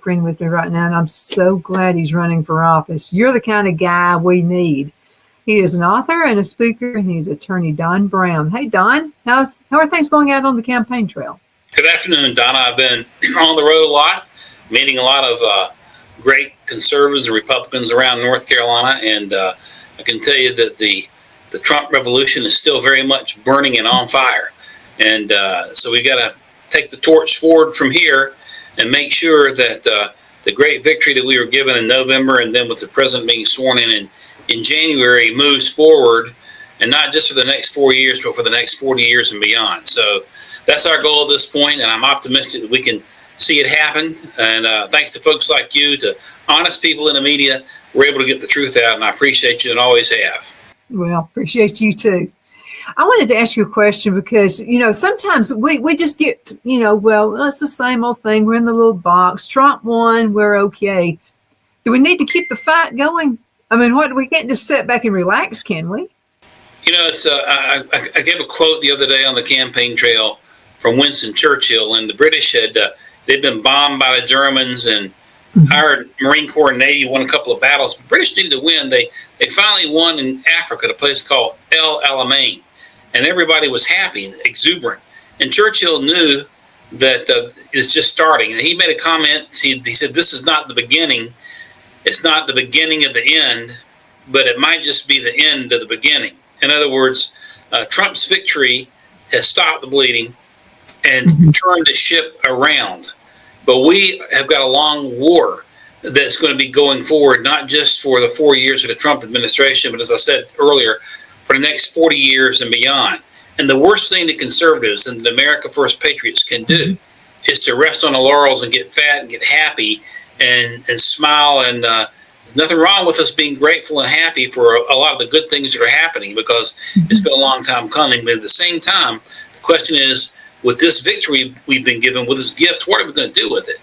friend with me right now, and I'm so glad he's running for office. You're the kind of guy we need. He is an author and a speaker, and he's attorney Don Brown. Hey, Don, how are things going out on the campaign trail? Good afternoon, Donna. I've been on the road a lot, meeting a lot of great conservatives and Republicans around North Carolina, and I can tell you that the Trump revolution is still very much burning and on fire. And so we got to take the torch forward from here and make sure that the great victory that we were given in November, and then with the president being sworn in January, moves forward, and not just for the next 4 years, but for the next 40 years and beyond. So that's our goal at this point, and I'm optimistic that we can see it happen. And thanks to folks like you, to honest people in the media, we're able to get the truth out, and I appreciate you and always have. Well, appreciate you too. I wanted to ask you a question because, sometimes we just get, well, it's the same old thing. We're in the little box. Trump won. We're okay. Do we need to keep the fight going? I mean, we can't just sit back and relax, can we? It's I gave a quote the other day on the campaign trail from Winston Churchill, and the British they'd been bombed by the Germans, and our Marine Corps and Navy won a couple of battles. The British needed to win. They finally won in Africa at a place called El Alamein, and everybody was happy and exuberant. And Churchill knew that it's just starting. And he made a comment. He said, "This is not the beginning. It's not the beginning of the end, but it might just be the end of the beginning." In other words, Trump's victory has stopped the bleeding and turned the ship around. But we have got a long war that's going to be going forward, not just for the 4 years of the Trump administration, but as I said earlier, for the next 40 years and beyond. And the worst thing that conservatives and the America First patriots can do is to rest on the laurels and get fat and get happy and smile. And there's nothing wrong with us being grateful and happy for a lot of the good things that are happening, because it's been a long time coming. But at the same time, the question is, with this victory we've been given, with this gift, what are we going to do with it?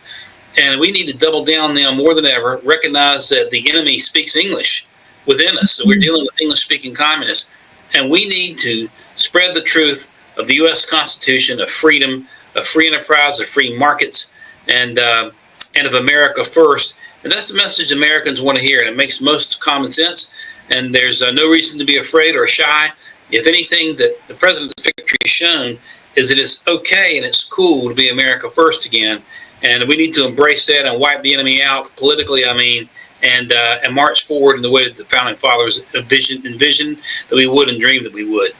And we need to double down now more than ever, recognize that the enemy speaks English within us. So we're dealing with English-speaking communists. And we need to spread the truth of the U.S. Constitution, of freedom, of free enterprise, of free markets, and of America first. And that's the message Americans want to hear, and it makes most common sense. And there's no reason to be afraid or shy. If anything, that the president's victory has shown is that it's okay and it's cool to be America first again. And we need to embrace that and wipe the enemy out politically, and march forward in the way that the founding fathers envisioned that we would and dreamed that we would.